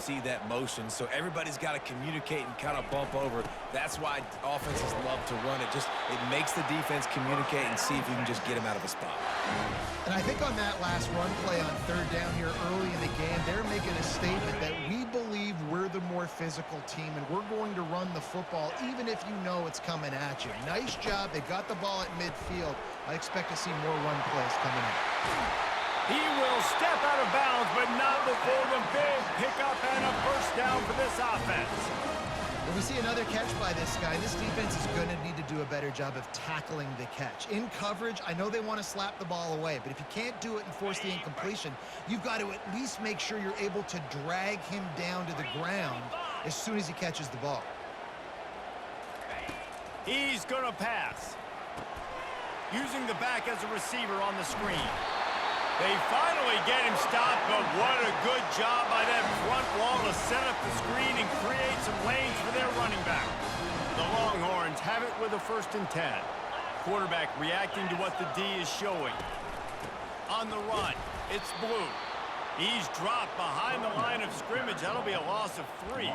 see that motion, so everybody's got to communicate and kind of bump over. That's why offenses love to run it. It makes the defense communicate and see if you can just get him out of a spot. And I think on that last run play on third down here early in the game, they're making a statement that we believe we're the more physical team, and we're going to run the football even if you know it's coming at you. Nice job. They got the ball at midfield. I expect to see more run plays coming up. He will step out of bounds, but not before the big pickup and a first down for this offense. When we see another catch by this guy, this defense is going to need to do a better job of tackling the catch. In coverage, I know they want to slap the ball away, but if you can't do it and force the incompletion, you've got to at least make sure you're able to drag him down to the ground as soon as he catches the ball. He's going to pass. Using the back as a receiver on the screen. They finally get him stopped, but what a good job by that front wall to set up the screen and create some lanes for their running back. The Longhorns have it with a 1st and 10. Quarterback reacting to what the D is showing. On the run, it's Blue. He's dropped behind the line of scrimmage. That'll be a loss of 3.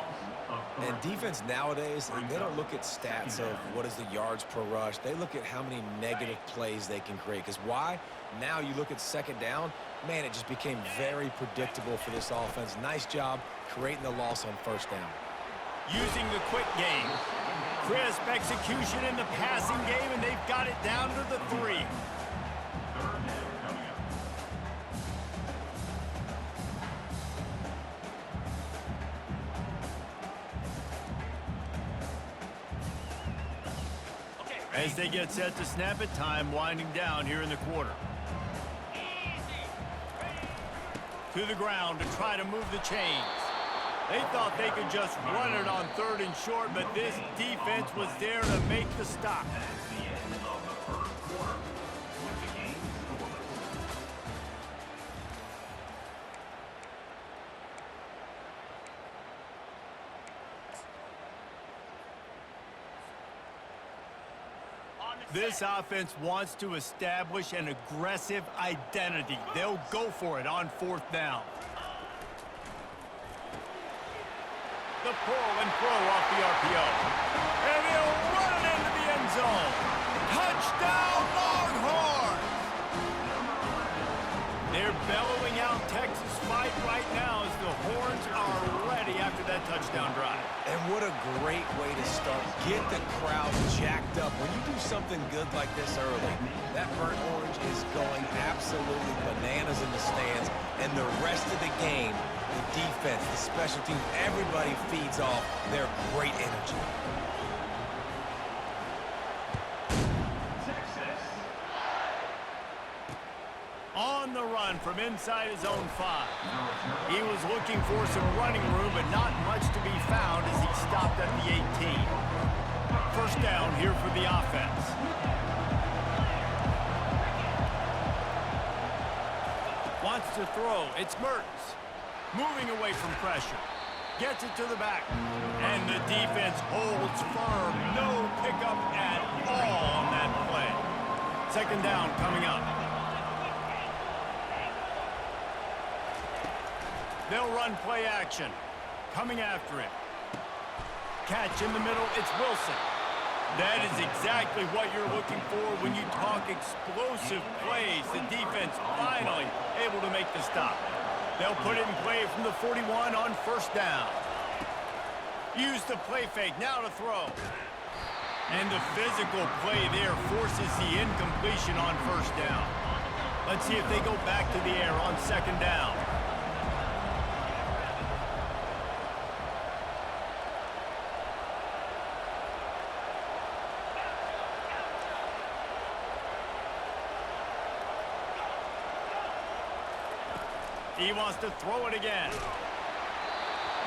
And defense nowadays, they don't look at stats of what is the yards per rush. They look at how many negative plays they can create. Because why? Now you look at second down, man, it just became very predictable for this offense. Nice job creating the loss on first down. Using the quick game. Crisp execution in the passing game, and they've got it down to the 3. As they get set to snap it, time winding down here in the quarter. To the ground to try to move the chains. They thought they could just run it on 3rd and short, but this defense was there to make the stop. This offense wants to establish an aggressive identity. They'll go for it on 4th down. The pull and throw off the RPO. And he'll run it into the end zone. Touchdown, Longhorns! They're bellowing out Texas fight right now as the Horns are ready after that touchdown drive. And what a great way to start. Get the crowd jacked up. When you do something good like this early, that burnt orange is going absolutely bananas in the stands. And the rest of the game, the defense, the special teams, everybody feeds off their great energy. On the run from inside his own 5. He was looking for some running room, but not much to be found as he stopped at the 18. First down here for the offense. Wants to throw. It's Mertens. Moving away from pressure. Gets it to the back. And the defense holds firm. No pickup at all on that play. Second down coming up. They'll run play action. Coming after it. Catch in the middle, it's Wilson. That is exactly what you're looking for when you talk explosive plays. The defense finally able to make the stop. They'll put it in play from the 41 on 1st down. Use the play fake, now to throw. And the physical play there forces the incompletion on 1st down. Let's see if they go back to the air on 2nd down. He wants to throw it again.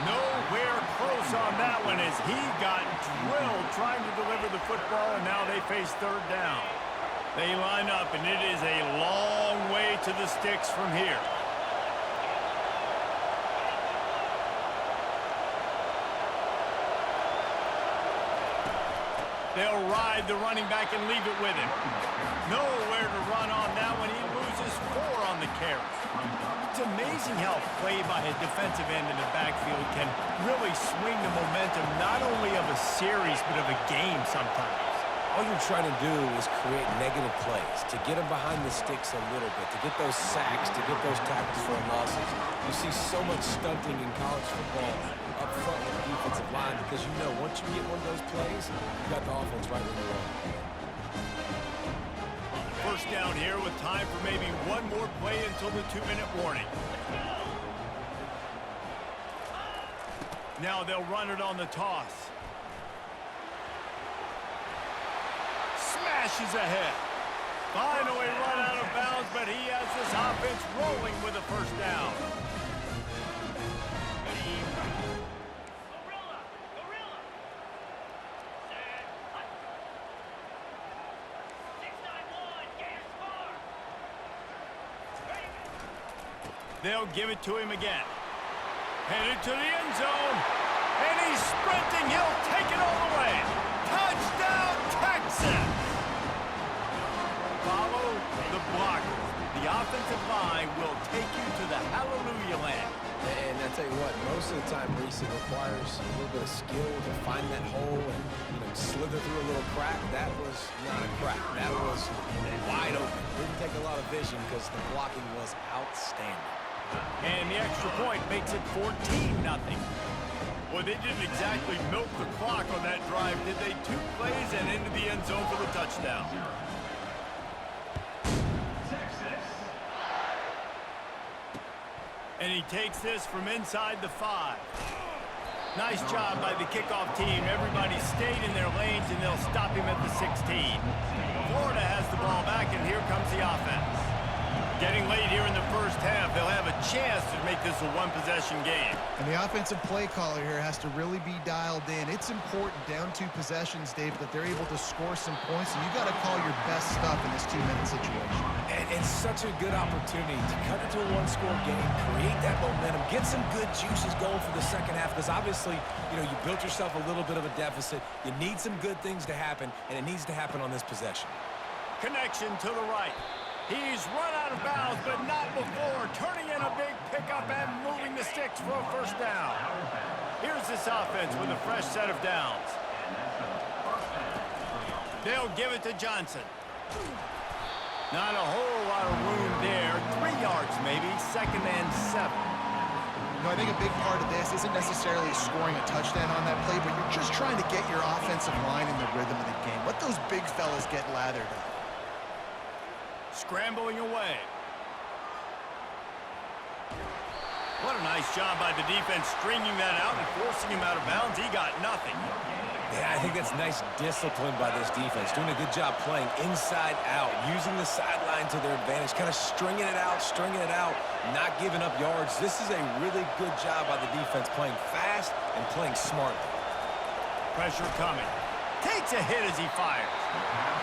Nowhere close on that one as he got drilled trying to deliver the football, and now they face 3rd down. They line up, and it is a long way to the sticks from here. They'll ride the running back and leave it with him. Nowhere to run on that one. He loses 4 on the carry. It's amazing how play by a defensive end in the backfield can really swing the momentum not only of a series but of a game sometimes. All you're trying to do is create negative plays, to get them behind the sticks a little bit, to get those sacks, to get those tackles for losses. You see so much stunting in college football up front with the defensive line because you know once you get one of those plays, you got the offense right where you want. First down here with time for maybe one more play until the 2-minute warning. Now they'll run it on the toss. Smashes ahead. Finally run out of bounds, but he has this offense rolling with a first down. They'll give it to him again. Headed to the end zone. And he's sprinting. He'll take it all the way. Touchdown, Texas! Follow the blockers. The offensive line will take you to the hallelujah land. And I tell you what, most of the time, Reese, it requires a little bit of skill to find that hole and slither through a little crack. That was not a crack. That was wide open. Didn't take a lot of vision because the blocking was outstanding. And the extra point makes it 14-0. Well, they didn't exactly milk the clock on that drive, did they? 2 plays and into the end zone for the touchdown. And he takes this from inside the 5. Nice job by the kickoff team. Everybody stayed in their lanes, and they'll stop him at the 16. Florida has the ball back, and here comes the offense. Getting late here in the first half, they'll have a chance to make this a one-possession game. And the offensive play caller here has to really be dialed in. It's important down 2 possessions, Dave, that they're able to score some points, and you got to call your best stuff in this 2-minute situation. And it's such a good opportunity to cut into a one-score game, create that momentum, get some good juices going for the second half, because obviously, you built yourself a little bit of a deficit. You need some good things to happen, and it needs to happen on this possession. Connection to the right. He's run out of bounds, but not before. Turning in a big pickup and moving the sticks for a first down. Here's this offense with a fresh set of downs. They'll give it to Johnson. Not a whole lot of room there. 3 yards maybe, 2nd and 7. I think a big part of this isn't necessarily scoring a touchdown on that play, but you're just trying to get your offensive line in the rhythm of the game. Let those big fellas get lathered up. Scrambling away. What a nice job by the defense stringing that out and forcing him out of bounds. He got nothing. Yeah, I think that's nice discipline by this defense. Doing a good job playing inside out, using the sideline to their advantage, kind of stringing it out, not giving up yards. This is a really good job by the defense, playing fast and playing smartly. Pressure coming. Takes a hit as he fires.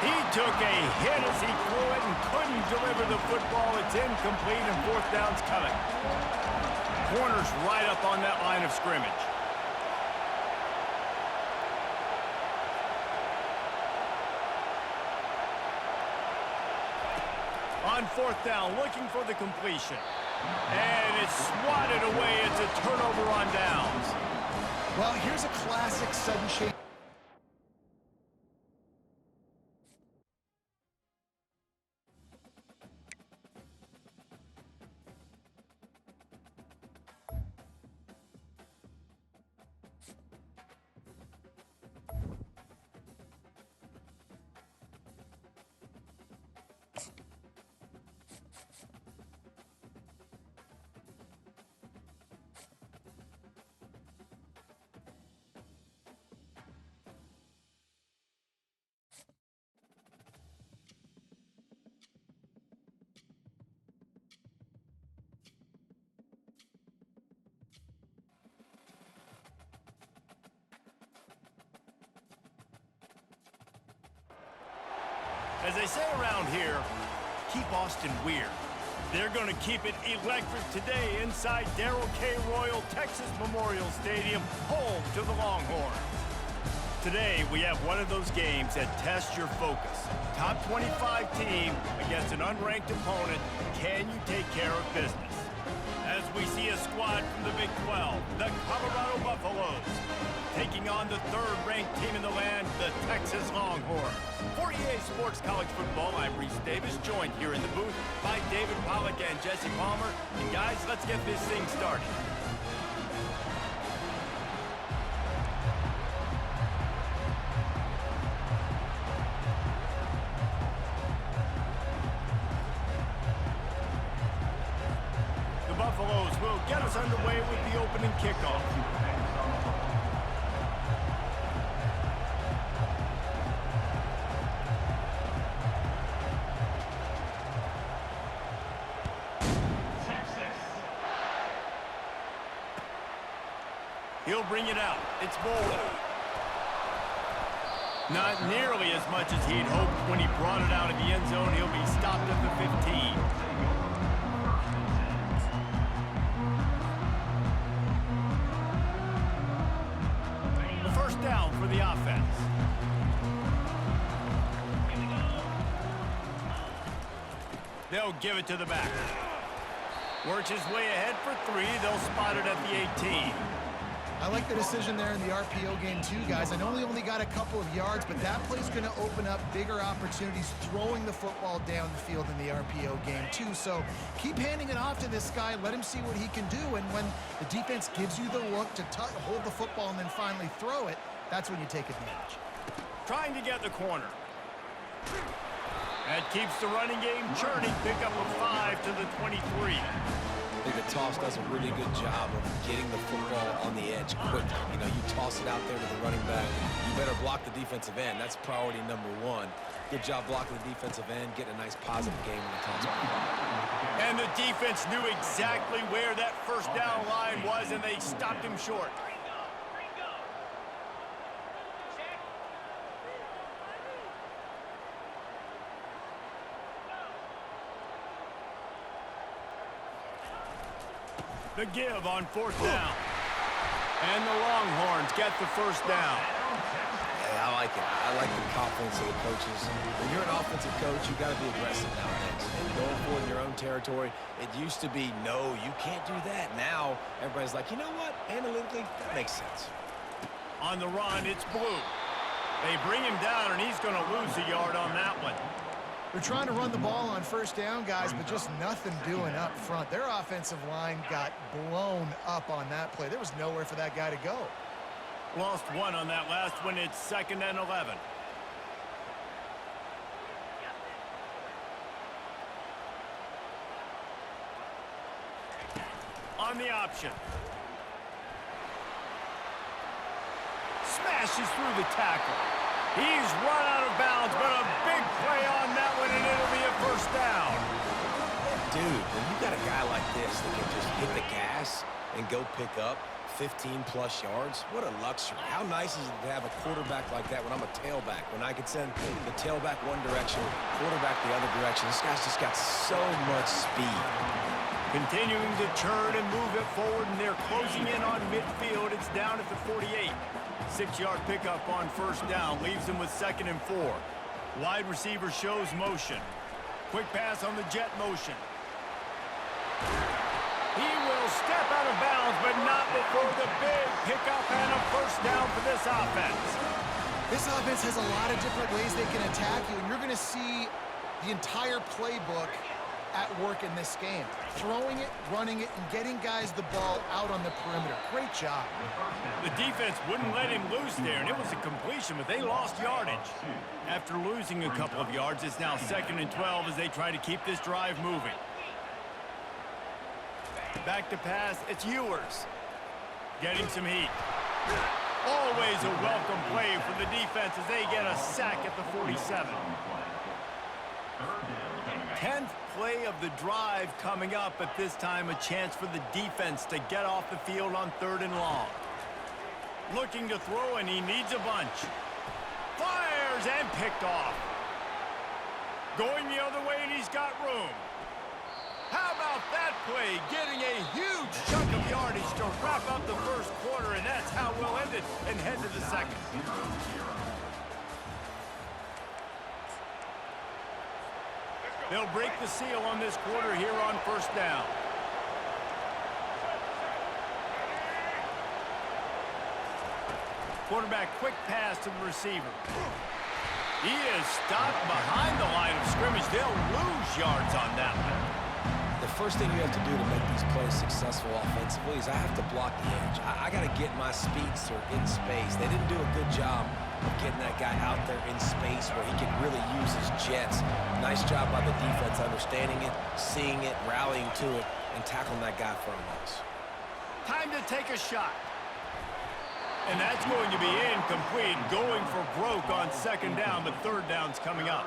He took a hit as he threw it and couldn't deliver the football. It's incomplete and 4th down's coming. Corner's right up on that line of scrimmage. On 4th down, looking for the completion. And it's swatted away. It's a turnover on downs. Well, here's a classic sudden change. As they say around here, keep Austin weird. They're going to keep it electric today inside Darrell K. Royal Texas Memorial Stadium, home to the Longhorns. Today, we have one of those games that tests your focus, Top 25 team against an unranked opponent. Can you take care of business? As we see a squad from the Big 12, the Colorado Buffaloes, taking on the third-ranked team in the land, the Texas Longhorns. For EA Sports College Football, I'm Reese Davis, joined here in the booth by David Pollack and Jesse Palmer. And guys, let's get this thing started. The Buffaloes will get us underway with the opening kickoff. He'll bring it out. It's Bold. Not nearly as much as he'd hoped when he brought it out of the end zone. He'll be stopped at the 15. The first down for the offense. They'll give it to the back. Works his way ahead for 3. They'll spot it at the 18. I like the decision there in the RPO game too, guys. I know he only got a couple of yards, but that play's going to open up bigger opportunities throwing the football down the field in the RPO game too. So keep handing it off to this guy. Let him see what he can do. And when the defense gives you the look to hold the football and then finally throw it, that's when you take advantage. Trying to get the corner. That keeps the running game churning. Pick up a 5 to the 23. I think the toss does a really good job of getting the football on the edge quickly. You know, you toss it out there to the running back. You better block the defensive end. That's priority number 1. Good job blocking the defensive end, getting a nice positive game in the toss. And the defense knew exactly where that first down line was, and they stopped him short. The give on 4th down. And the Longhorns get the first down. Hey, I like it. I like the confidence of the coaches. When you're an offensive coach, you got to be aggressive nowadays. And going for it in your own territory, it used to be, no, you can't do that. Now, everybody's like, you know what? Analytically, that makes sense. On the run, it's Blue. They bring him down, and he's going to lose a yard on that one. They're trying to run the ball on first down, guys, but just nothing doing up front. Their offensive line got blown up on that play. There was nowhere for that guy to go. Lost 1 on that last one. It's 2nd and 11. On the option. Smashes through the tackle. He's run out of bounds, but a big play on that one, and it'll be a first down. Dude, when you got a guy like this that can just hit the gas and go pick up 15-plus yards, what a luxury. How nice is it to have a quarterback like that when I'm a tailback, when I could send the tailback one direction, quarterback the other direction. This guy's just got so much speed. Continuing to churn and move it forward, and they're closing in on midfield. It's down at the 48. 6-yard pickup on first down leaves them with 2nd and 4. Wide receiver shows motion. Quick pass on the jet motion. He will step out of bounds, but not before the big pickup and a first down for this offense. This offense has a lot of different ways they can attack you, and you're going to see the entire playbook at work in this game. Throwing it, running it, and getting guys the ball out on the perimeter. Great job. The defense wouldn't let him loose there, and it was a completion, but they lost yardage. After losing a couple of yards, it's now 2nd and 12 as they try to keep this drive moving. Back to pass, it's Ewers. Getting some heat. Always a welcome play for the defense as they get a sack at the 47. 10th play of the drive coming up, but this time a chance for the defense to get off the field on 3rd and long. Looking to throw, and he needs a bunch. Fires and picked off. Going the other way, and he's got room. How about that play? Getting a huge chunk of yardage to wrap up the first quarter, and that's how we'll end it and head to the second. They'll break the seal on this quarter here on first down. Quarterback quick pass to the receiver. He is stopped behind the line of scrimmage. They'll lose yards on that one. The first thing you have to do to make these plays successful offensively is I have to block the edge. I got to get my speedster in space. They didn't do a good job of getting that guy out there in space where he can really use his jets. Nice job by the defense understanding it, seeing it, rallying to it, and tackling that guy for a loss. Time to take a shot. And that's going to be incomplete, going for broke on second down, but third down's coming up.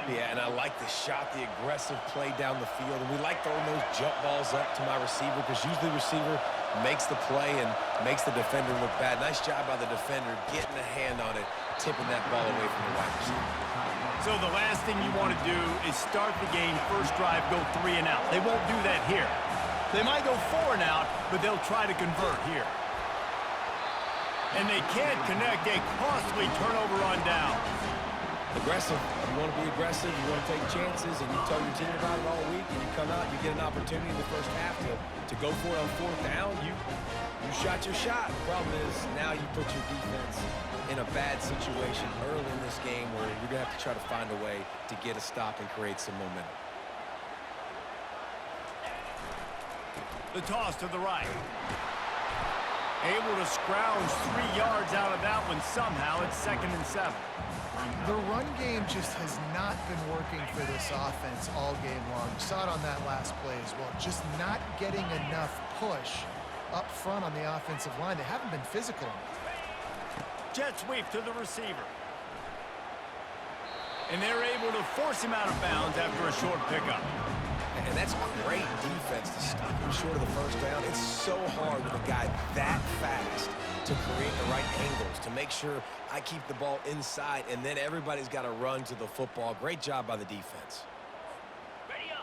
Yeah, and I like the shot, the aggressive play down the field. And we like throwing those jump balls up to my receiver because usually the receiver makes the play and makes the defender look bad. Nice job by the defender getting a hand on it, tipping that ball away from the wide receiver. So the last thing you want to do is start the game, first drive, go 3 and out. They won't do that here. They might go 4 and out, but they'll try to convert here. And they can't connect a costly turnover on down. Aggressive. You want to be aggressive, you want to take chances, and you tell your team about it all week, and you come out, you get an opportunity in the first half to go for it on fourth down. You shot your shot. The problem is now you put your defense in a bad situation early in this game where you're going to have to try to find a way to get a stop and create some momentum. The toss to the right. Able to scrounge 3 yards out of that one somehow. It's 2nd and 7. The run game just has not been working for this offense all game long. You saw it on that last play as well. Just not getting enough push up front on the offensive line. They haven't been physical enough. Jet sweep to the receiver. And they're able to force him out of bounds after a short pickup. And that's great defense to stop him short of the first down. It's so hard with a guy that fast to create the right angles, to make sure I keep the ball inside, and then everybody's got to run to the football. Great job by the defense.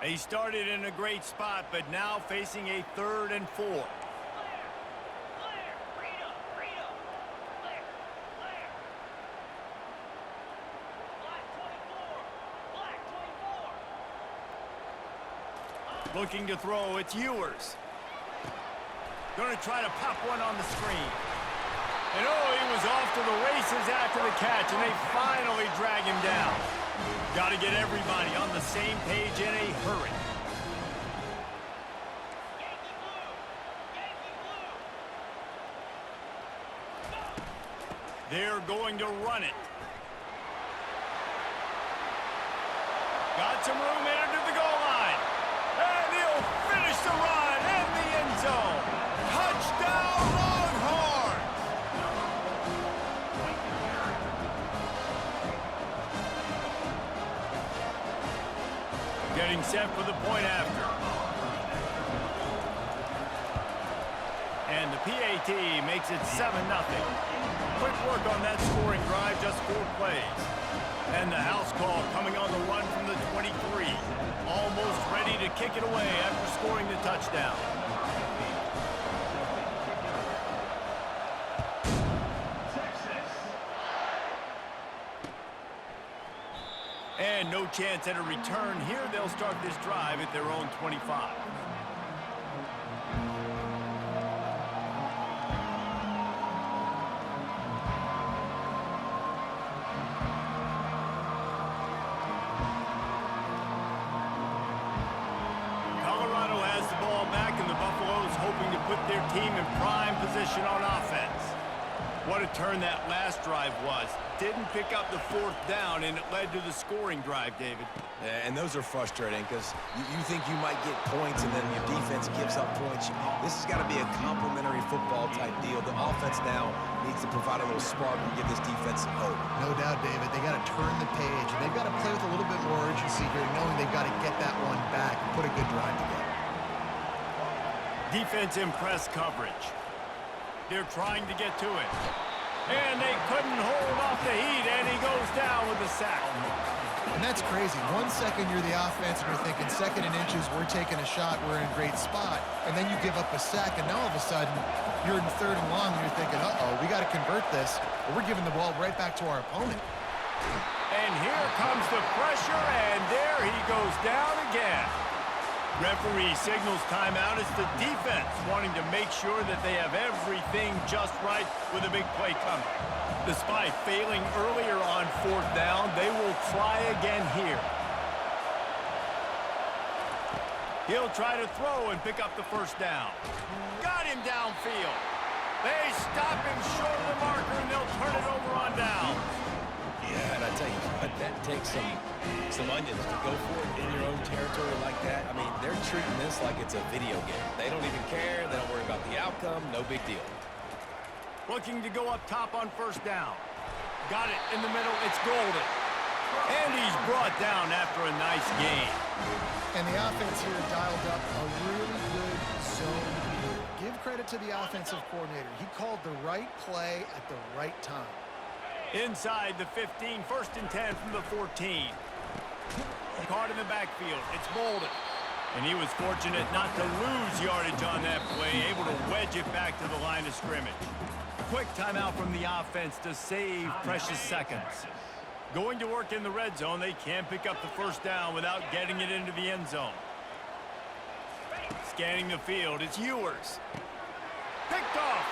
He started in a great spot, but now facing a 3rd and 4. Looking to throw, it's Ewers. Going to try to pop one on the screen. And oh, he was off to the races after the catch, and they finally drag him down. Got to get everybody on the same page in a hurry. They're going to run it. Got some room into the goal line. And he'll finish the run in the end zone. Touchdown, Longhorns! Getting set for the point after. And the PAT makes it 7-0. Quick work on that scoring drive, just 4 plays. And the house call coming on the run from the 23. Almost ready to kick it away after scoring the touchdown. And no chance at a return here. They'll start this drive at their own 25. Colorado has the ball back, and the Buffaloes hoping to put their team in prime position on offense. What a turn that last drive was. Didn't pick up the 4th down, and it led to the scoring drive, David. Yeah, and those are frustrating because you think you might get points and then your defense gives up points. This has got to be a complementary football type deal. The offense now needs to provide a little spark and give this defense some hope. No doubt, David. They got to turn the page, and they've got to play with a little bit more urgency here, knowing they've got to get that one back and put a good drive together. Defense in press coverage. They're trying to get to it. And they couldn't hold off the heat, and he goes down with a sack. And that's crazy. 1 second you're the offense, and you're thinking 2nd and inches, we're taking a shot, we're in a great spot. And then you give up a sack, and now all of a sudden you're in 3rd and long, and you're thinking, uh-oh, we got to convert this, or we're giving the ball right back to our opponent. And here comes the pressure, and there he goes down again. Referee signals timeout. It's the defense wanting to make sure that they have everything just right with a big play coming. Despite failing earlier on 4th down, they will try again here. He'll try to throw and pick up the 1st down. Got him downfield. They stop him short of the marker, and they'll turn it over on downs. Yeah, and I tell you what, that takes some onions to go for it in your own territory like that. I mean, they're treating this like it's a video game. They don't even care. They don't worry about the outcome. No big deal. Looking to go up top on 1st down. Got it in the middle. It's Golden. And he's brought down after a nice gain. And the offense here dialed up a really good zone read. Give credit to the offensive coordinator. He called the right play at the right time. Inside the 15, 1st and 10 from the 14. Caught in the backfield. It's Bolden. And he was fortunate not to lose yardage on that play, able to wedge it back to the line of scrimmage. Quick timeout from the offense to save precious seconds. Going to work in the red zone, they can pick up the 1st down without getting it into the end zone. Scanning the field, it's Ewers. Picked off.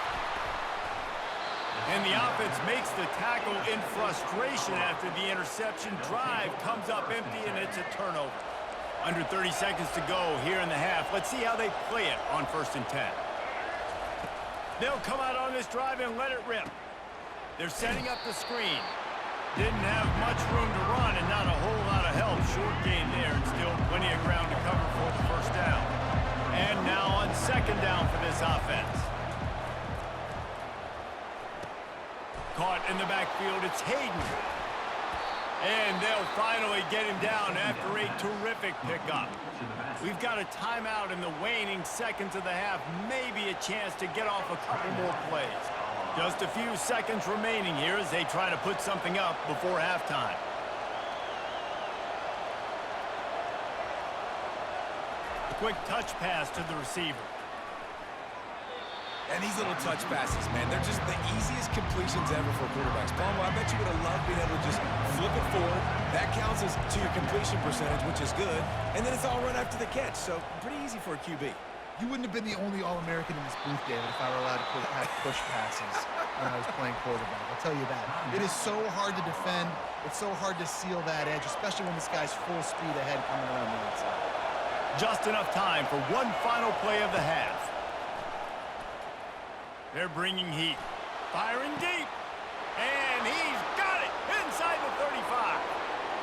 And the offense makes the tackle in frustration after the interception. Drive comes up empty, and it's a turnover. Under 30 seconds to go here in the half. Let's see how they play it on 1st and 10. They'll come out on this drive and let it rip. They're setting up the screen. Didn't have much room to run and not a whole lot of help. Short gain there and still plenty of ground to cover for the 1st down. And now on 2nd down for this offense. Caught in the backfield, it's Hayden. And they'll finally get him down after a terrific pickup. We've got a timeout in the waning seconds of the half. Maybe a chance to get off a couple more plays. Just a few seconds remaining here as they try to put something up before halftime. Quick touch pass to the receiver. And these little touch passes, man, they're just the easiest completions ever for quarterbacks. Palmer, I bet you would have loved being able to just flip it forward. That counts as to your completion percentage, which is good. And then it's all run after the catch, so pretty easy for a QB. You wouldn't have been the only All-American in this booth, David, if I were allowed to have push passes when I was playing quarterback. I'll tell you that. It is so hard to defend. It's so hard to seal that edge, especially when this guy's full speed ahead coming around the outside. Just enough time for one final play of the half. They're bringing heat. Firing deep. And he's got it inside the 35.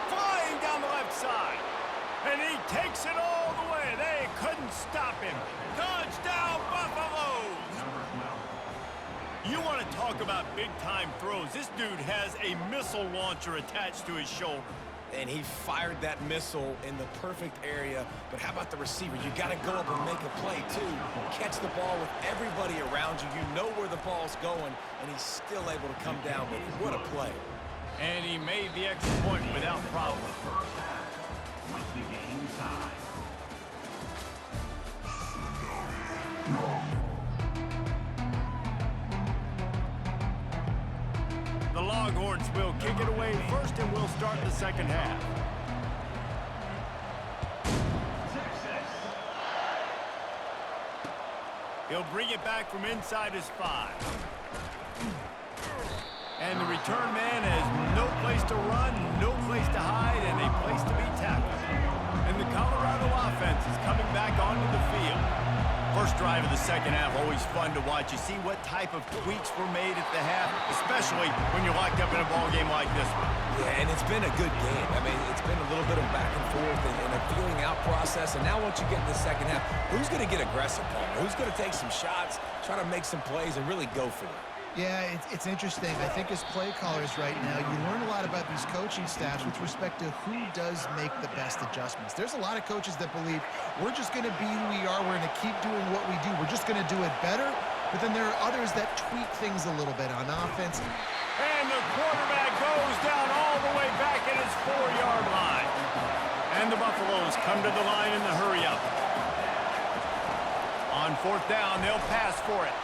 Flying down the left side. And he takes it all the way. They couldn't stop him. Touchdown, Buffaloes! You want to talk about big-time throws. This dude has a missile launcher attached to his shoulder. And he fired that missile in the perfect area. But how about the receiver? You got to go up and make a play, too. Catch the ball with everybody around you. You know where the ball's going, and he's still able to come down with it. What a play. And he made the extra point without problem. The Longhorns will kick it away first, and we'll start the 2nd half. He'll bring it back from inside his 5. And the return man has no place to run, no place to hide, and a place to be tackled. And the Colorado offense is coming back onto the field. First drive of the 2nd half, always fun to watch. You see what type of tweaks were made at the half, especially when you're locked up in a ball game like this one. Yeah, and it's been a good game. I mean, it's been a little bit of back and forth and a feeling out process. And now once you get in the 2nd half, who's going to get aggressive, Palmer? Who's going to take some shots, try to make some plays, and really go for it? Yeah, it's interesting. I think as play callers right now, you learn a lot about these coaching staffs with respect to who does make the best adjustments. There's a lot of coaches that believe we're just going to be who we are. We're going to keep doing what we do. We're just going to do it better. But then there are others that tweak things a little bit on offense. And the quarterback goes down all the way back at his 4-yard line. And the Buffaloes come to the line in the hurry-up. On 4th down, they'll pass for it.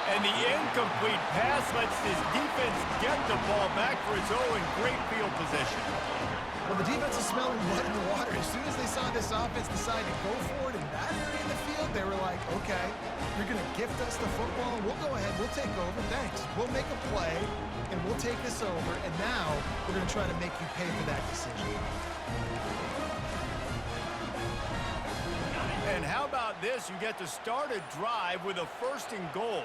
And the incomplete pass lets this defense get the ball back for its own great field position. Well, the defense is smelling blood in the water. As soon as they saw this offense decide to go for it in that area of the field, they were like, okay, you're going to gift us the football, and we'll go ahead, we'll take over, thanks. We'll make a play, and we'll take this over, and now we're going to try to make you pay for that decision. And how about this? You get to start a drive with a 1st and goal.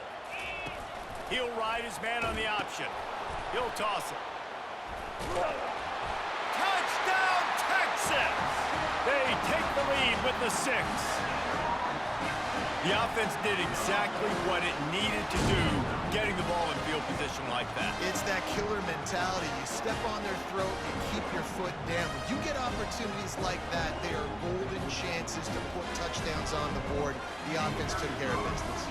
He'll ride his man on the option. He'll toss it. Touchdown, Texas! They take the lead with the 6. The offense did exactly what it needed to do, getting the ball in field position like that. It's that killer mentality. You step on their throat, you keep your foot down. When you get opportunities like that, they are golden chances to put touchdowns on the board. The offense took care of business.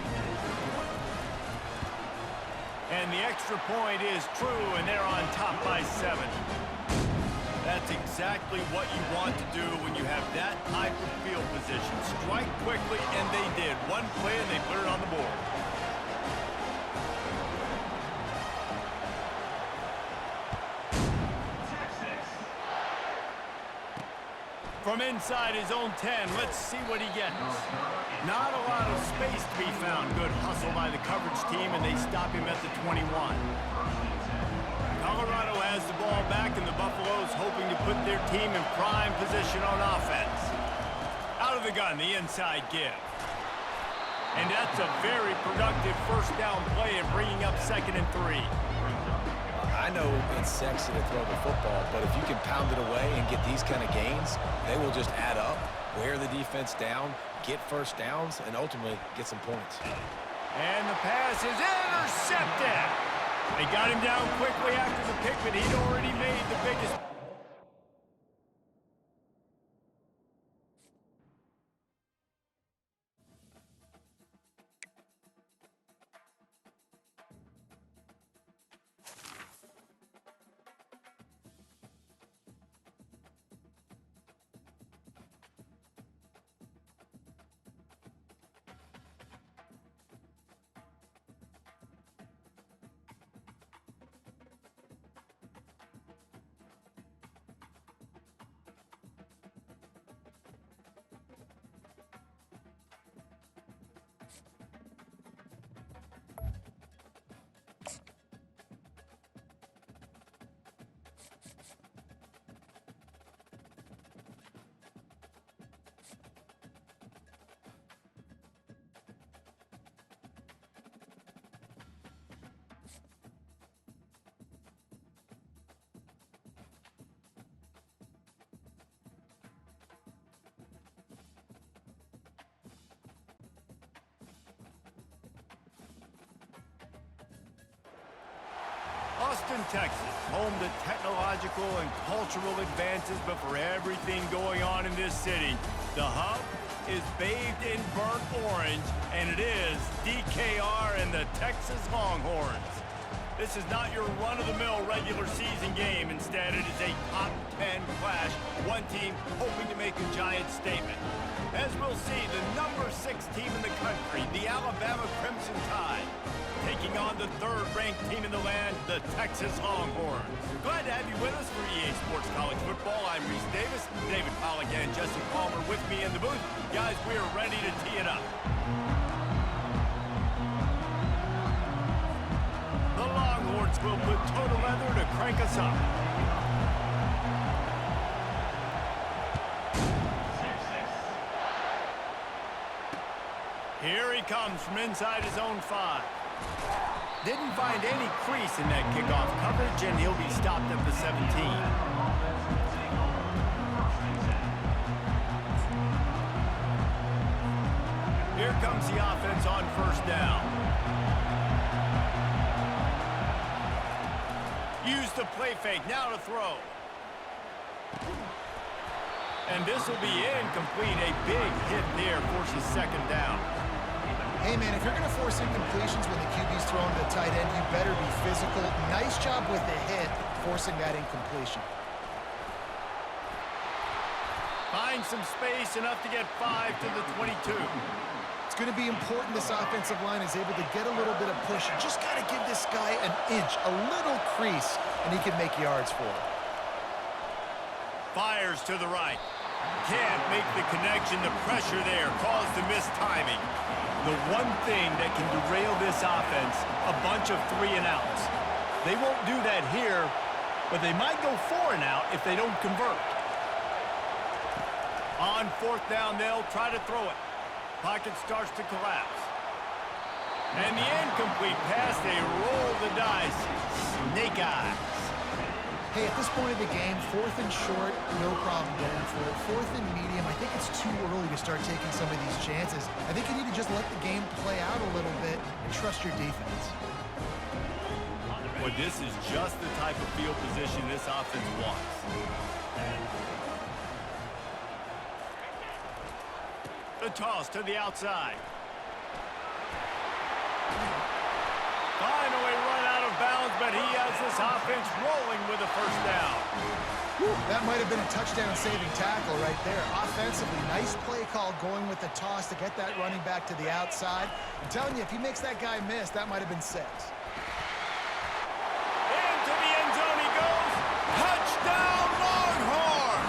And the extra point is true, and they're on top by 7. That's exactly what you want to do when you have that type of field position. Strike quickly, and they did. One play, and they put it on the board. From inside his own 10, let's see what he gets. Not a lot of space to be found. Good hustle by the coverage team, and they stop him at the 21. Colorado has the ball back, and the Buffaloes hoping to put their team in prime position on offense. Out of the gun, the inside give. And that's a very productive 1st down play and bringing up 2nd and 3. I know it's sexy to throw the football, but if you can pound it away and get these kind of gains, they will just add up, wear the defense down, get 1st downs, and ultimately get some points. And the pass is intercepted. They got him down quickly after the pick, but he'd already made the biggest. Austin, Texas, home to technological and cultural advances, but for everything going on in this city, the hub is bathed in burnt orange, and it is DKR and the Texas Longhorns. This is not your run-of-the-mill regular season game. Instead, it is a top 10 clash, one team hoping to make a giant statement. As we'll see, the number 6 team in the country, the Alabama Crimson Tide, taking on the 3rd-ranked team in the land, the Texas Longhorns. Glad to have you with us for EA Sports College Football. I'm Reese Davis, David Pollack and Jesse Palmer with me in the booth. Guys, we are ready to tee it up. The Longhorns will put total leather to crank us up. Here he comes from inside his own 5. Didn't find any crease in that kickoff coverage, and he'll be stopped at the 17. Here comes the offense on 1st down. Use the play fake, now to throw. And this will be incomplete. A big hit there forces 2nd down. Hey, man, if you're going to force incompletions when the QB's throwing to the tight end, you better be physical. Nice job with the hit, forcing that incompletion. Find some space, enough to get 5 to the 22. It's going to be important this offensive line is able to get a little bit of push. You just got to give this guy an inch, a little crease, and he can make yards for it. Fires to the right. Can't make the connection. The pressure there caused the missed timing. The one thing that can derail this offense, a bunch of 3-and-outs. They won't do that here, but they might go 4-and-out if they don't convert. On 4th down, they'll try to throw it. Pocket starts to collapse. And the incomplete pass, they roll the dice. Snake eyes. Hey, at this point of the game, 4th and short, no problem going for it. 4th and medium, I think it's too early to start taking some of these chances. I think you need to just let the game play out a little bit and trust your defense. Well, this is just the type of field position this offense wants. The toss to the outside. Finally run out of bounds, but he has this offense rolling with a first down. That might have been a touchdown-saving tackle right there. Offensively, nice play call going with the toss to get that running back to the outside. I'm telling you, if he makes that guy miss, that might have been 6. Into the end zone he goes. Touchdown, Longhorn!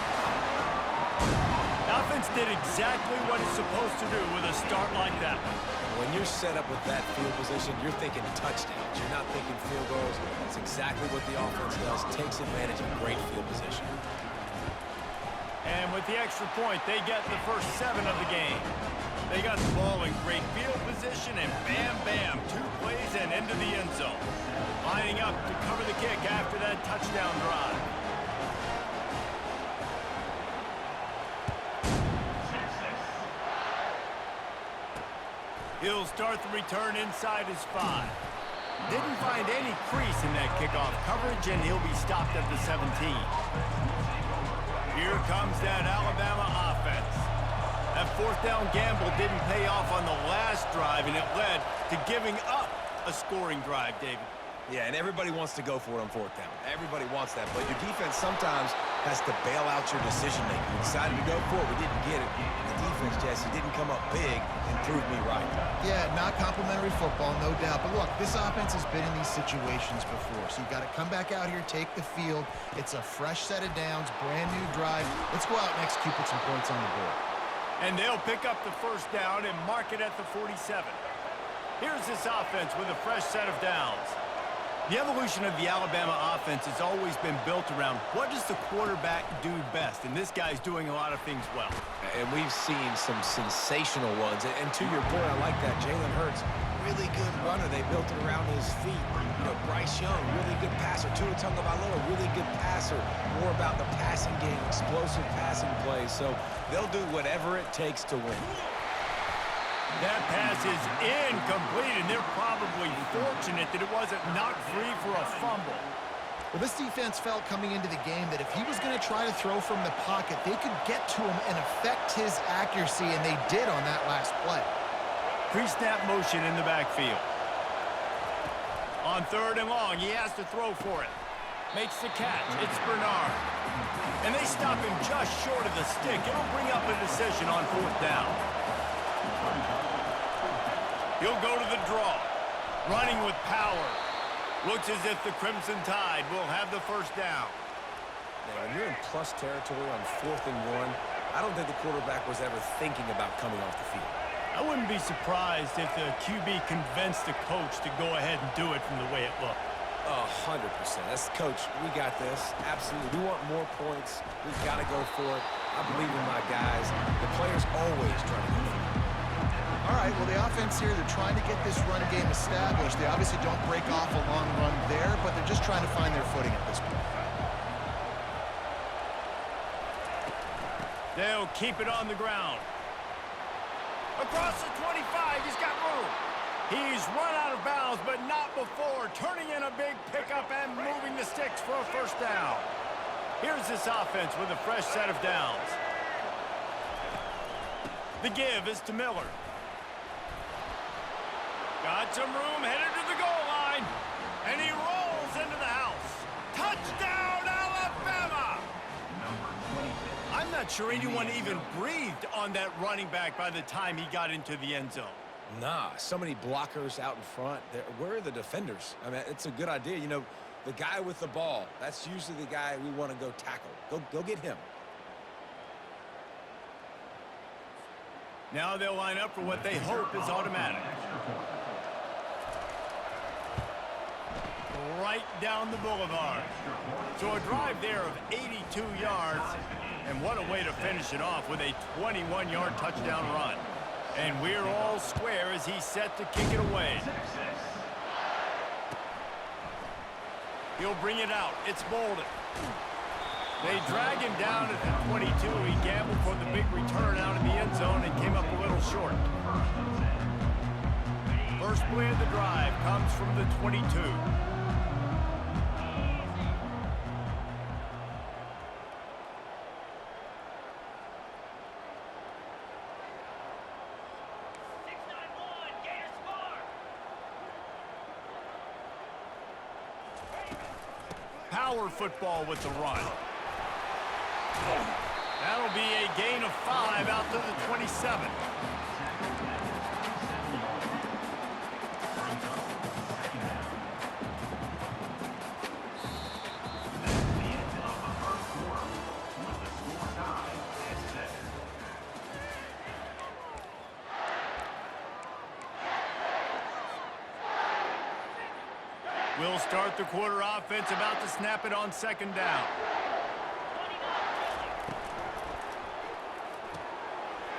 Offense did exactly what it's supposed to do with a start like that. When you're set up with that field position, you're thinking touchdowns. You're not thinking field goals. That's exactly what the offense does. Takes advantage of great field position. And with the extra point, they get the first 7 of the game. They got the ball in great field position, and bam, bam, 2 plays and into the end zone. Lining up to cover the kick after that touchdown drive. He'll start the return inside his 5. Didn't find any crease in that kickoff coverage, and he'll be stopped at the 17. Here comes that Alabama offense. That 4th down gamble didn't pay off on the last drive, and it led to giving up a scoring drive, David. Yeah, and everybody wants to go for it on 4th down. Everybody wants that, but your defense sometimes has to bail out your decision-making. We decided to go for it. We didn't get it. The defense, Jesse, didn't come up big and prove me right. Yeah, not complimentary football, no doubt. But look, this offense has been in these situations before, so you've got to come back out here, take the field. It's a fresh set of downs, brand new drive. Let's go out and execute, put some points on the board. And they'll pick up the first down and mark it at the 47. Here's this offense with a fresh set of downs. The evolution of the Alabama offense has always been built around what does the quarterback do best, and this guy's doing a lot of things well. And we've seen some sensational ones. And to your point, I like that. Jalen Hurts, really good runner. They built it around his feet. You know, Bryce Young, really good passer. Tua Tagovailoa, really good passer. More about the passing game, explosive passing plays. So they'll do whatever it takes to win. That pass is incomplete, and they're probably fortunate that it wasn't knocked free for a fumble. Well, this defense felt coming into the game that if he was going to try to throw from the pocket, they could get to him and affect his accuracy, and they did on that last play. Pre-snap motion in the backfield. On 3rd and long, he has to throw for it. Makes the catch. It's Bernard. And they stop him just short of the stick. It'll bring up a decision on 4th down. He'll go to the draw. Running with power. Looks as if the Crimson Tide will have the first down. Now, when you're in plus territory on 4th and 1, I don't think the quarterback was ever thinking about coming off the field. I wouldn't be surprised if the QB convinced the coach to go ahead and do it from the way it looked. 100%. That's coach. We got this. Absolutely. We want more points. We've got to go for it. I believe in my guys. The players always try to go for it. All right, well, the offense here, they're trying to get this run game established. They obviously don't break off a long run there, but they're just trying to find their footing at this point. They'll keep it on the ground. Across the 25, he's got room. He's run out of bounds, but not before turning in a big pickup and moving the sticks for a first down. Here's this offense with a fresh set of downs. The give is to Miller. Got some room, headed to the goal line, and he rolls into the house. Touchdown, Alabama! I'm not sure anyone even breathed on that running back by the time he got into the end zone. Nah, so many blockers out in front. Where are the defenders? I mean, it's a good idea. You know, the guy with the ball, that's usually the guy we want to go tackle. Go get him. Now they'll line up for what they hope is automatic. Right down the boulevard. So a drive there of 82 yards. And what a way to finish it off with a 21-yard touchdown run. And we're all square as he's set to kick it away. He'll bring it out. It's Bolden. They drag him down at the 22. He gambled for the big return out of the end zone and came up a little short. First play of the drive comes from the 22. Power football with the run. That'll be a gain of 5 out to the 27. We'll start the quarter offense, about to snap it on second down.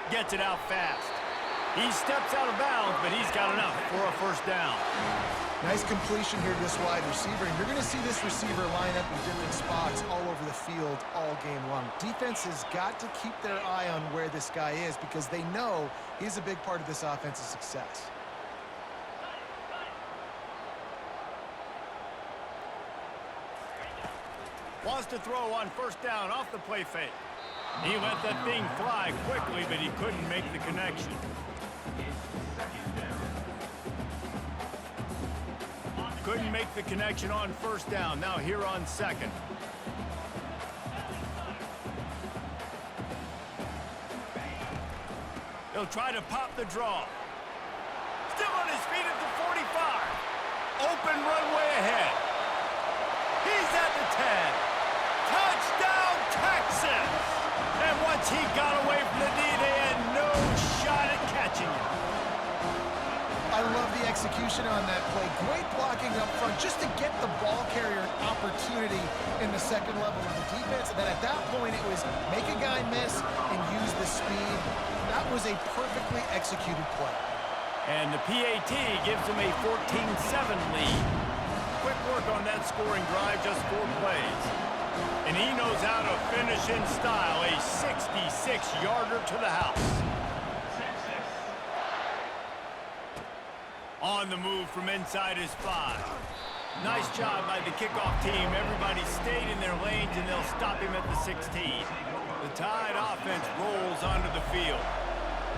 Gets it out fast. He steps out of bounds, but he's got enough for a first down. Nice completion here to this wide receiver, and you're going to see this receiver line up in different spots all over the field all game long. Defense has got to keep their eye on where this guy is because they know he's a big part of this offense's success. Wants to throw on first down off the play fake. He let that thing fly quickly, but he couldn't make the connection. Couldn't make the connection on first down. Now here on second. He'll try to pop the draw. Still on his feet at the 45. Open runway ahead. He's at the 10. Touchdown, Texas! And once he got away from the D, they had no shot at catching him. I love the execution on that play. Great blocking up front just to get the ball carrier an opportunity in the second level of the defense. And then at that point, it was make a guy miss and use the speed. That was a perfectly executed play. And the PAT gives him a 14-7 lead. Quick work on that scoring drive, just 4 plays. And he knows how to finish in style, a 66-yarder to the house. On the move from inside his 5. Nice job by the kickoff team. Everybody stayed in their lanes, and they'll stop him at the 16. The Tide offense rolls onto the field.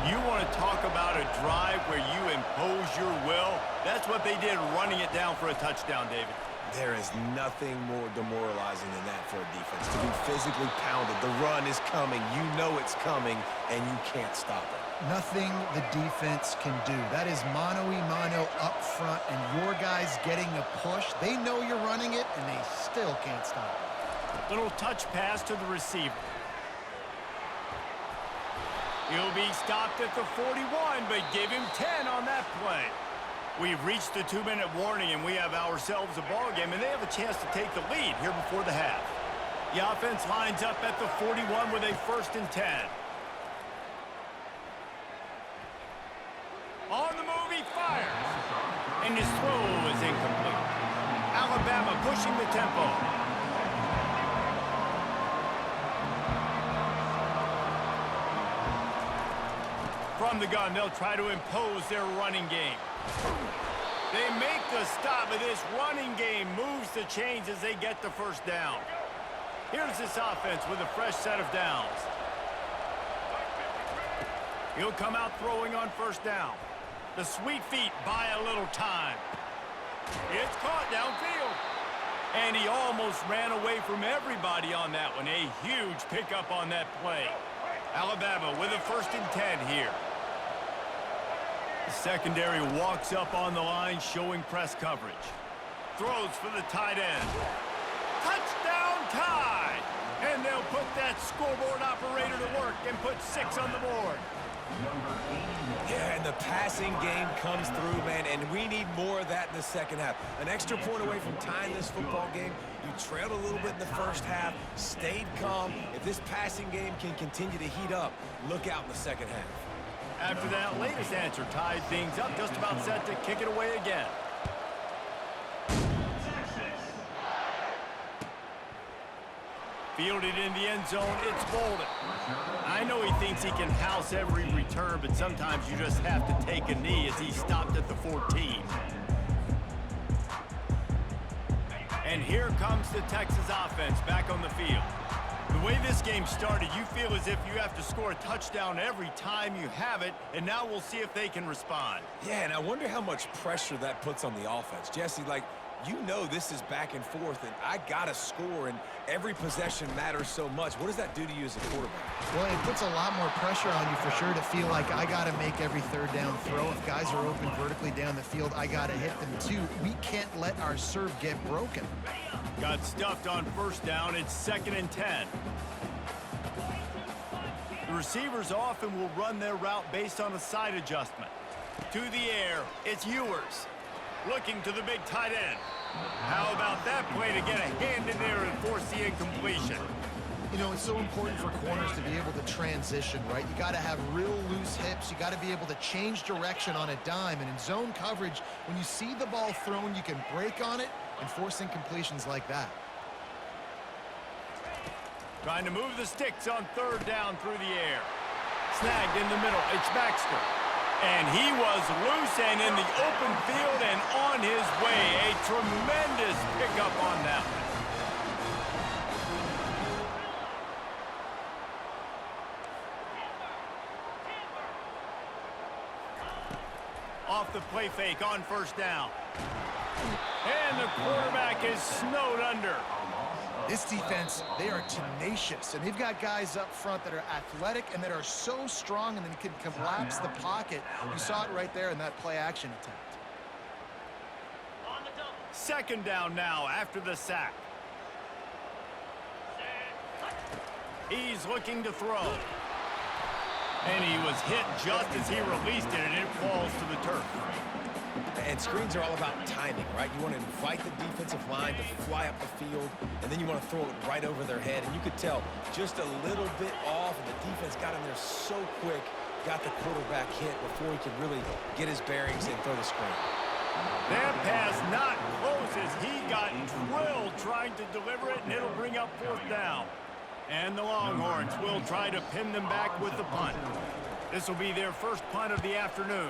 You want to talk about a drive where you impose your will? That's what they did, running it down for a touchdown, David. There is nothing more demoralizing than that for a defense, to be physically pounded. The run is coming. You know it's coming, and you can't stop it. Nothing the defense can do. That is mano-a-mano up front, and your guys getting a push. They know you're running it, and they still can't stop it. Little touch pass to the receiver. He'll be stopped at the 41, but give him 10 on that play. We've reached the 2-minute warning, and we have ourselves a ball game, and they have a chance to take the lead here before the half. The offense lines up at the 41 with a 1st and 10. On the move, he fires. And his throw is incomplete. Alabama pushing the tempo. From the gun, they'll try to impose their running game. They make the stop, but this running game moves the chains as they get the first down. Here's this offense with a fresh set of downs. He'll come out throwing on first down. The sweet feet buy a little time. It's caught downfield. And he almost ran away from everybody on that one. A huge pickup on that play. Alabama with a 1st and 10 here. The secondary walks up on the line, showing press coverage. Throws for the tight end. Touchdown tie! And they'll put that scoreboard operator to work and put 6 on the board. Yeah, and the passing game comes through, man, and we need more of that in the second half. An extra point away from tying this football game. You trailed a little bit in the first half, stayed calm. If this passing game can continue to heat up, look out in the second half. After that latest answer tied things up, just about set to kick it away again. Fielded in the end zone, it's Bolden. I know he thinks he can house every return, but sometimes you just have to take a knee as he stopped at the 14. And here comes the Texas offense back on the field. The way this game started, you feel as if you have to score a touchdown every time you have it, and now we'll see if they can respond. Yeah, and I wonder how much pressure that puts on the offense. Jesse, like, you know this is back and forth, and I got to score, and every possession matters so much. What does that do to you as a quarterback? Well, it puts a lot more pressure on you for sure to feel like I got to make every third down throw. If guys are open vertically down the field, I got to hit them too. We can't let our serve get broken. Got stuffed on first down. It's 2nd and 10. The receivers often will run their route based on a side adjustment. To the air, it's Ewers. Looking to the big tight end. How about that play to get a hand in there and force the incompletion? You know, it's so important for corners to be able to transition, right? You got to have real loose hips. You got to be able to change direction on a dime. And in zone coverage, when you see the ball thrown, you can break on it and force incompletions like that. Trying to move the sticks on third down through the air. Snagged in the middle. It's Baxter. And he was loose and in the open field and on his way. A tremendous pickup on that one. Off the play fake on first down. And the quarterback is snowed under. This defense, they are tenacious, and they've got guys up front that are athletic and that are so strong and then can collapse the pocket. You saw it right there in that play-action attempt. 2nd down now after the sack. He's looking to throw. And he was hit just as he released it, and it falls to the turf. And screens are all about timing, right? You want to invite the defensive line to fly up the field, and then you want to throw it right over their head. And you could tell just a little bit off, and the defense got in there so quick, got the quarterback hit before he could really get his bearings and throw the screen. That pass not close as he got drilled trying to deliver it, and it'll bring up 4th down. And the Longhorns will try to pin them back with the punt. This will be their first punt of the afternoon.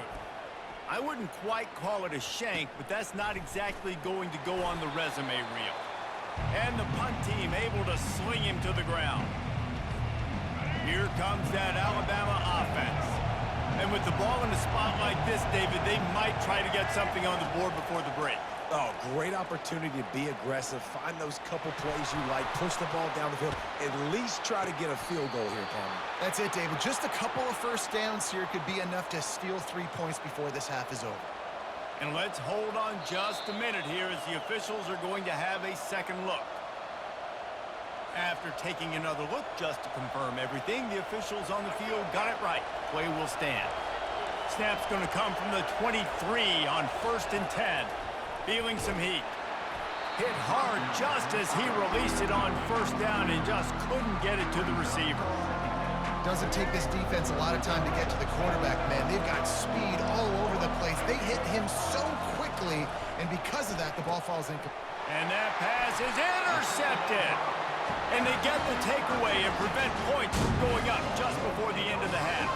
I wouldn't quite call it a shank, but that's not exactly going to go on the resume reel. And the punt team able to sling him to the ground. Here comes that Alabama offense. And with the ball in a spot like this, David, they might try to get something on the board before the break. Oh, great opportunity to be aggressive. Find those couple plays you like. Push the ball down the field. At least try to get a field goal here, Tommy. That's it, David. Just a couple of first downs here could be enough to steal 3 points before this half is over. And let's hold on just a minute here as the officials are going to have a second look. After taking another look just to confirm everything, the officials on the field got it right. Play will stand. Snap's going to come from the 23 on 1st and 10. Feeling some heat. Hit hard just as he released it on first down and just couldn't get it to the receiver. Doesn't take this defense a lot of time to get to the quarterback, man. They've got speed all over the place. They hit him so quickly, and because of that, the ball falls in. And that pass is intercepted. And they get the takeaway and prevent points from going up just before the end of the half.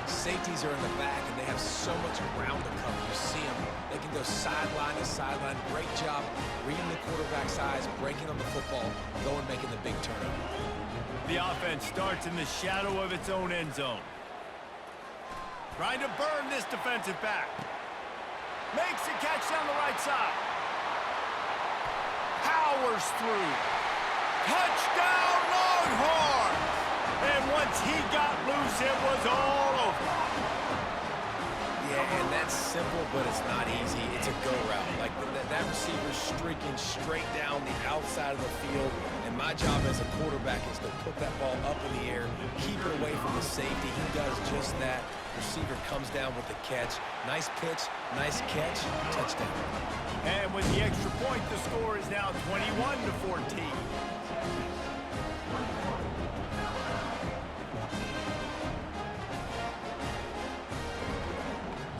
Safeties are in the back, and they have so much ground to cover. You see them. They can go sideline to sideline. Great job reading the quarterback's eyes, breaking on the football, going, making the big turnover. The offense starts in the shadow of its own end zone. Trying to burn this defensive back. Makes a catch down the right side. Powers through. Touchdown, Longhorns! And once he got loose, it was all over. Yeah, and that's simple, but it's not easy. It's a go route. Like that receiver's streaking straight down the outside of the field, and my job as a quarterback is to put that ball up in the air, keep it away from the safety. He does just that. Receiver comes down with the catch. Nice pitch, nice catch, touchdown. And with the extra point, the score is now 21-14.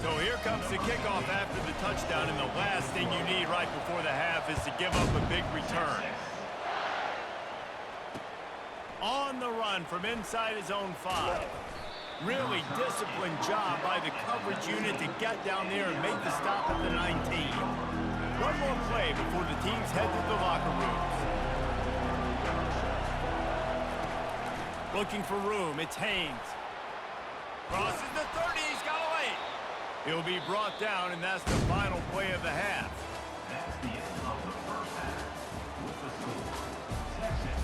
So here comes the kickoff after the touchdown, and the last thing you need right before the half is to give up a big return. On the run from inside his own 5. Really disciplined job by the coverage unit to get down there and make the stop at the 19. One more play before the teams head to the locker rooms. Looking for room, it's Haynes. Crosses the 30, he's got away. He'll be brought down, and that's the final play of the half. That's the end of the first half. With the score, Texas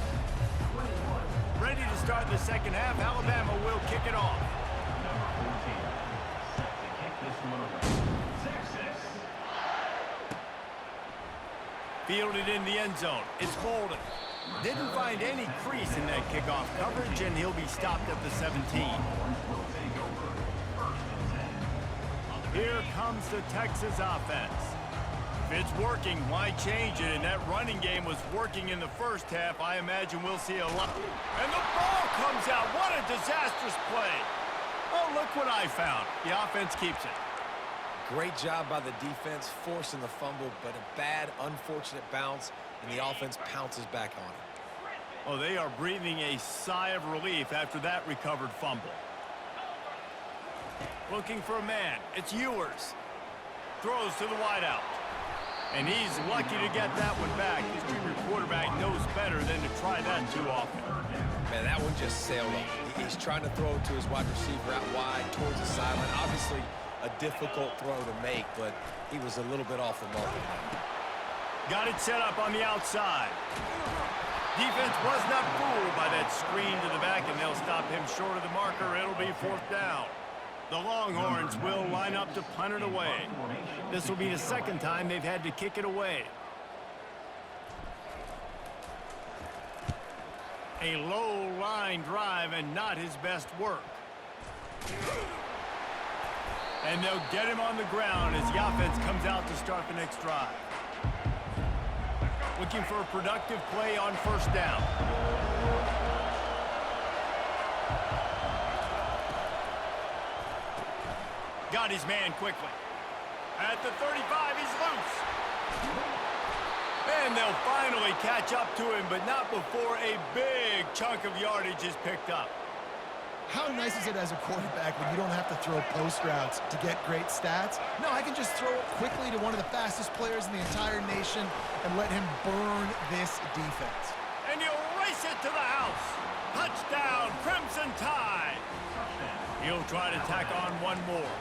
21. Ready to start the second half, Alabama will kick it off. Number 14, set to kick this one away. Texas. Fielded in the end zone. It's Bolden. Didn't find any crease in that kickoff coverage, and he'll be stopped at the 17. Here comes the Texas offense. If it's working, why change it? And that running game was working in the first half. I imagine we'll see a lot. And the ball comes out. What a disastrous play. Oh, look what I found. The offense keeps it. Great job by the defense, forcing the fumble, but a bad, unfortunate bounce, and the offense pounces back on it. Oh, they are breathing a sigh of relief after that recovered fumble. Looking for a man. It's Ewers. Throws to the wideout. And he's lucky to get that one back. This junior quarterback knows better than to try that too often. Man, that one just sailed up. He's trying to throw it to his wide receiver out wide towards the sideline. Obviously, a difficult throw to make, but he was a little bit off the mark. Got it set up on the outside. Defense was not fooled by that screen to the back, and they'll stop him short of the marker. It'll be 4th down. The Longhorns will line up to punt it away. This will be the second time they've had to kick it away. A low line drive and not his best work. And they'll get him on the ground as the offense comes out to start the next drive. Looking for a productive play on 1st down. Got his man quickly. At the 35, he's loose. And they'll finally catch up to him, but not before a big chunk of yardage is picked up. How nice is it as a quarterback when you don't have to throw post routes to get great stats? No, I can just throw it quickly to one of the fastest players in the entire nation and let him burn this defense. And he'll race it to the house. Touchdown, Crimson Tide. He'll try to tack on one more.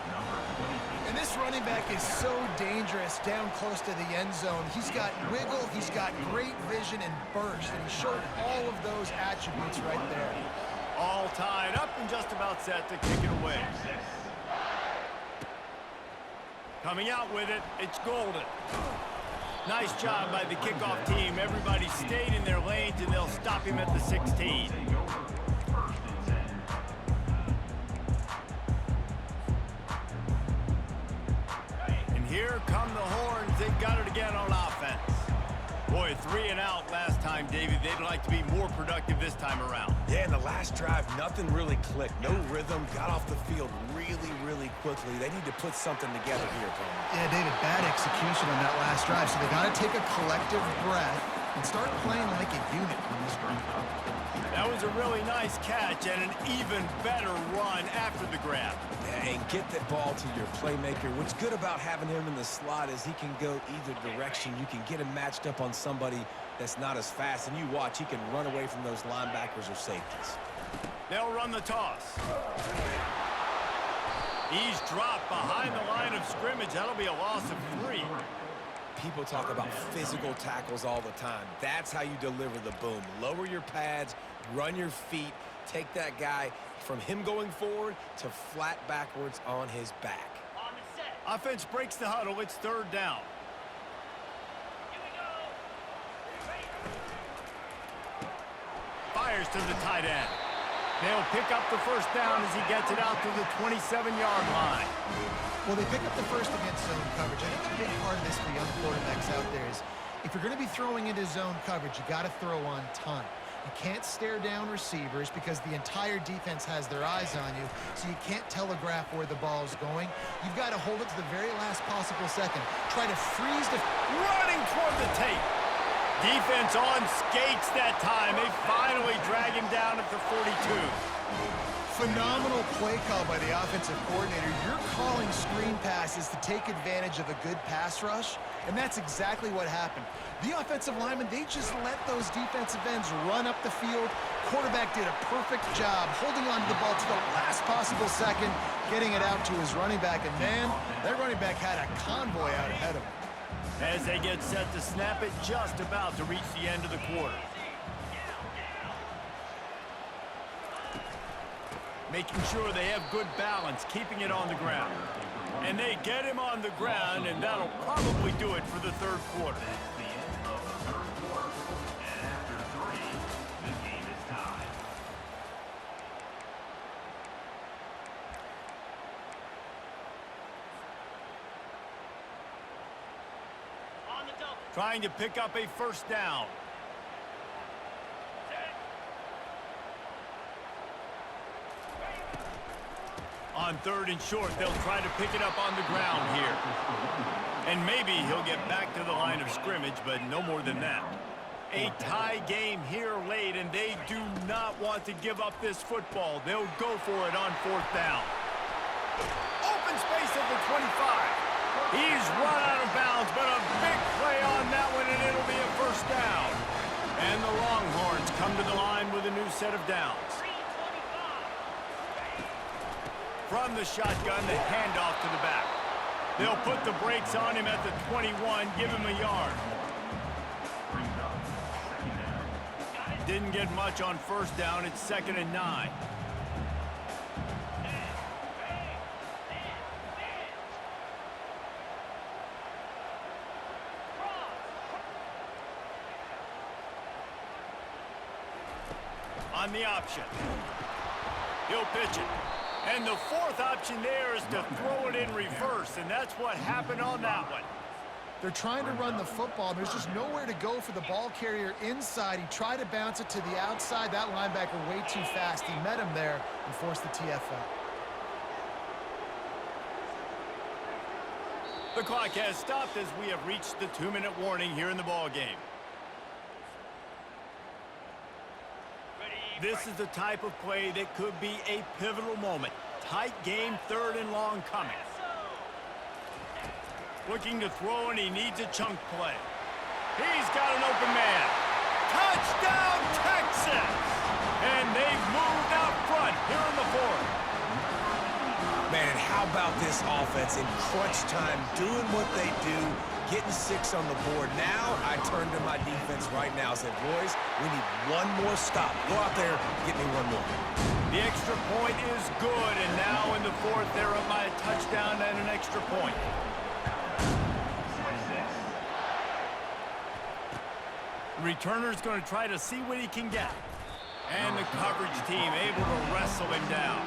And this running back is so dangerous down close to the end zone. He's got wiggle, he's got great vision and burst, and he showed all of those attributes right there. All tied up and just about set to kick it away. Coming out with it, it's Golden. Nice job by the kickoff team. Everybody stayed in their lanes, and they'll stop him at the 16. And here come the Horns. They've got it again on offense. Boy, 3 and out last time, David. They'd like to be more productive this time around. Yeah, in the last drive, nothing really clicked. No rhythm, got off the field really quickly. They need to put something together here, Tony. Yeah, David, bad execution on that last drive, so they got to take a collective breath and start playing like a unit on this run. That was a really nice catch and an even better run after the grab. And get that ball to your playmaker. What's good about having him in the slot is he can go either direction. You can get him matched up on somebody that's not as fast, and you watch, he can run away from those linebackers or safeties. They'll run the toss. He's dropped behind the line of scrimmage. That'll be a loss of 3. People talk about physical tackles all the time. That's how you deliver the boom. Lower your pads, run your feet, take that guy from him going forward to flat backwards on his back. Offense breaks the huddle. It's third down. Fires to the tight end. They'll pick up the first down as he gets it out to the 27-yard line. Well, they pick up the first against zone coverage. I think a big part of this for young quarterbacks out there is if you're going to be throwing into zone coverage, you got to throw on time. You can't stare down receivers because the entire defense has their eyes on you, so you can't telegraph where the ball's going. You've got to hold it to the very last possible second. Try to freeze the... Running toward the tape. Defense on skates that time. They finally drag him down at the 42. Phenomenal play call by the offensive coordinator. You're calling screen passes to take advantage of a good pass rush, and that's exactly what happened. The offensive linemen, they just let those defensive ends run up the field. Quarterback did a perfect job holding on to the ball to the last possible second, getting it out to his running back, and man, that running back had a convoy out ahead of him. As they get set to snap it, just about to reach the end of the quarter. Making sure they have good balance, keeping it on the ground. And they get him on the ground, and that'll probably do it for the third quarter. That's the end of the third quarter. And after 3, the game is tied. Trying to pick up a first down. On third and short, they'll try to pick it up on the ground here. And maybe he'll get back to the line of scrimmage, but no more than that. A tie game here late, and they do not want to give up this football. They'll go for it on fourth down. Open space at the 25. He's run out of bounds, but a big play on that one, and it'll be a first down. And the Longhorns come to the line with a new set of downs. From the shotgun, the handoff to the back. They'll put the brakes on him at the 21, give him a yard. Didn't get much on first down. It's 2nd and 9. On the option. He'll pitch it. And the fourth option there is to throw it in reverse, and that's what happened on that one. They're trying to run the football. There's just nowhere to go for the ball carrier inside. He tried to bounce it to the outside. That linebacker way too fast. He met him there and forced the TFL. The clock has stopped as we have reached the 2-minute warning here in the ball game. This is the type of play that could be a pivotal moment. Tight game, 3rd and long coming. Looking to throw, and he needs a chunk play. He's got an open man. Touchdown, Texas! And they've moved out front here in the 4th. Man, and how about this offense in crunch time, doing what they do, getting 6 on the board. Now I turn to my defense right now and said, boys, we need one more stop. Go out there, get me one more. The extra point is good, and now in the 4th, they're up by a touchdown and an extra point. Returner's going to try to see what he can get. And the coverage team able to wrestle him down.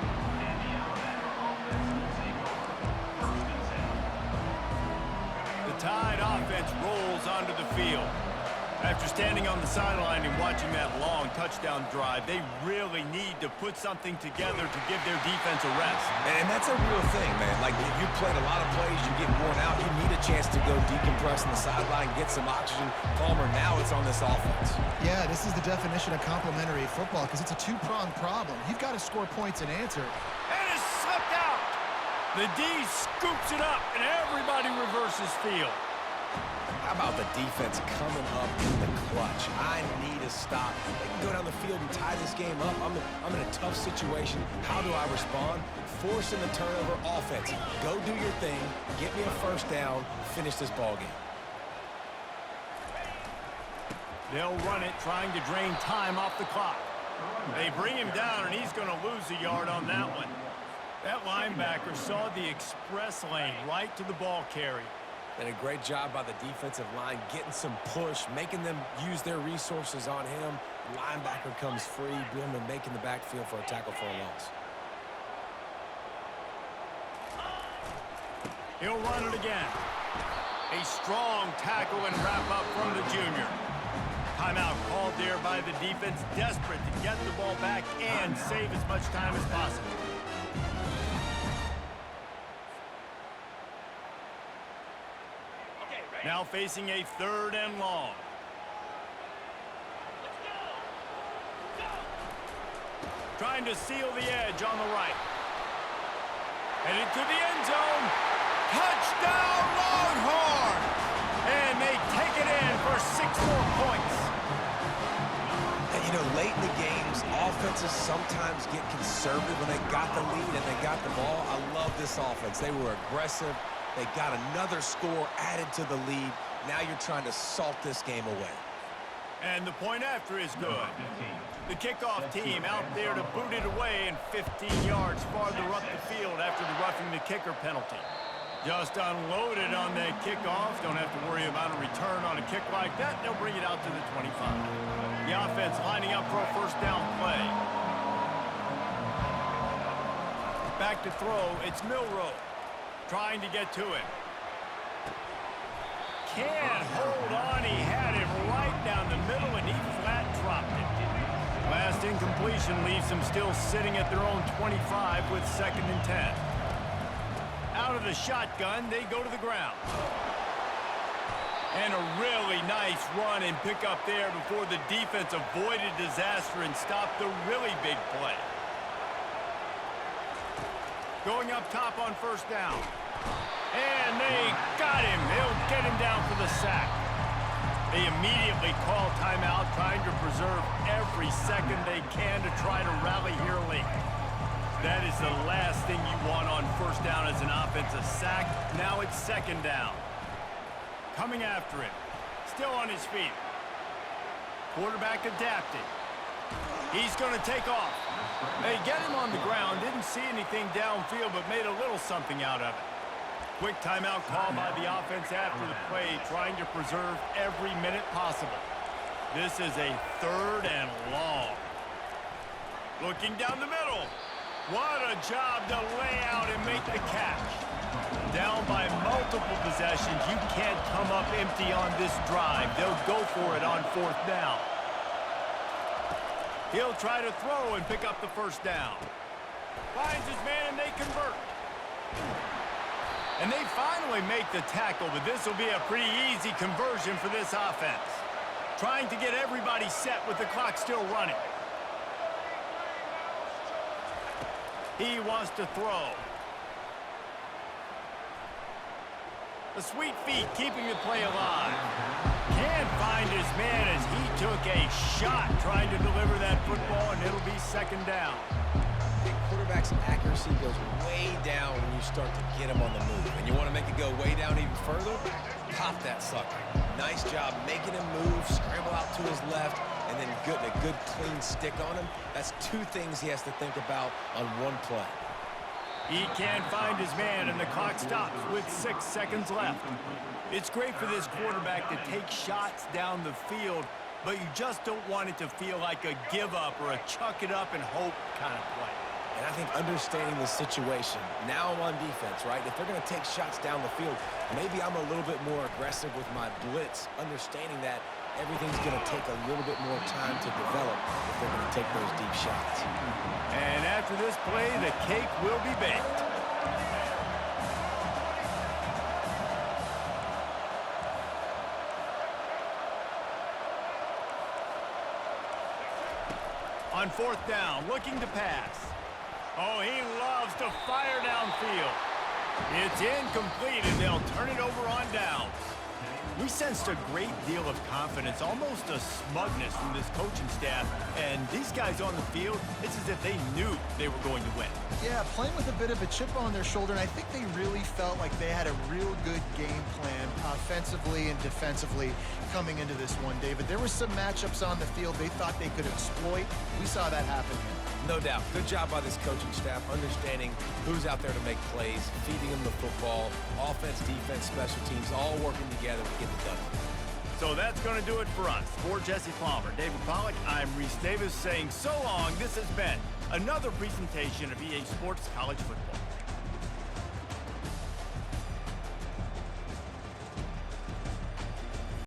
The Tide offense rolls onto the field. After standing on the sideline and watching that long touchdown drive, they really need to put something together to give their defense a rest. And that's a real thing, man. Like, you played a lot of plays, you get worn out, you need a chance to go decompress on the sideline, get some oxygen. Palmer, now it's on this offense. Yeah, this is the definition of complementary football because it's a two-pronged problem. You've got to score points and answer. And it's slipped out. The D scoops it up, and everybody reverses field. How about the defense coming up in the clutch? I need a stop. They can go down the field and tie this game up. I'm in a tough situation. How do I respond? Forcing the turnover offense. Go do your thing. Get me a first down. Finish this ball game. They'll run it, trying to drain time off the clock. They bring him down, and he's going to lose a yard on that one. That linebacker saw the express lane right to the ball carrier. And a great job by the defensive line getting some push, making them use their resources on him. Linebacker comes free, Billman making the backfield for a tackle for a loss. He'll run it again. A strong tackle and wrap up from the junior. Timeout called there by the defense, desperate to get the ball back and save as much time as possible. Now facing a 3rd and long. Trying to seal the edge on the right. Headed to the end zone. Touchdown Longhorns! And they take it in for 6 more points. And you know, late in the games, offenses sometimes get conservative when they got the lead and they got the ball. I love this offense. They were aggressive. They got another score added to the lead. Now you're trying to salt this game away. And the point after is good. The kickoff team out there to boot it away and 15 yards farther up the field after the roughing the kicker penalty. Just unloaded on that kickoff. Don't have to worry about a return on a kick like that. They'll bring it out to the 25. The offense lining up for a 1st down play. Back to throw. It's Milroe. Trying to get to it. Can't hold on. He had it right down the middle, and he flat dropped it. Last incompletion leaves them still sitting at their own 25 with 2nd and 10. Out of the shotgun, they go to the ground. And a really nice run and pick up there before the defense avoided disaster and stopped the really big play. Going up top on 1st down. And they got him. They'll get him down for the sack. They immediately call timeout, trying to preserve every second they can to try to rally here late. That is the last thing you want on 1st down as an offensive sack. Now it's 2nd down. Coming after it. Still on his feet. Quarterback adapted. He's going to take off. They get him on the ground. Didn't see anything downfield, but made a little something out of it. Quick timeout call by the offense after the play, trying to preserve every minute possible. This is a 3rd and long. Looking down the middle. What a job to lay out and make the catch. Down by multiple possessions. You can't come up empty on this drive. They'll go for it on 4th down. He'll try to throw and pick up the 1st down. Finds his man, and they convert. And they finally make the tackle, but this will be a pretty easy conversion for this offense. Trying to get everybody set with the clock still running. He wants to throw. The sweet feet keeping the play alive. Can't find his man as he took a shot trying to deliver that football, and it'll be 2nd down. The quarterback's accuracy goes way down when you start to get him on the move. And you want to make it go way down even further? Pop that sucker. Nice job making him move, scramble out to his left, and then getting a good clean stick on him. That's 2 things he has to think about on one play. He can't find his man, and the clock stops with 6 seconds left. It's great for this quarterback to take shots down the field, but you just don't want it to feel like a give-up or a chuck-it-up and hope kind of play. And I think understanding the situation, now I'm on defense, right? If they're going to take shots down the field, maybe I'm a little bit more aggressive with my blitz, understanding that everything's going to take a little bit more time to develop if they're going to take those deep shots. And after this play, the cake will be baked. On 4th down, looking to pass. Oh, he loves to fire downfield. It's incomplete, and they'll turn it over on downs. We sensed a great deal of confidence, almost a smugness from this coaching staff. And these guys on the field, it's as if they knew they were going to win. Yeah, playing with a bit of a chip on their shoulder, and I think they really felt like they had a real good game plan offensively and defensively coming into this one, David. There were some matchups on the field they thought they could exploit. We saw that happen here. No doubt. Good job by this coaching staff, understanding who's out there to make plays, feeding them the football, offense, defense, special teams, all working together to get it done. So that's going to do it for us. For Jesse Palmer, David Pollack, I'm Reese Davis saying so long. This has been another presentation of EA Sports College Football.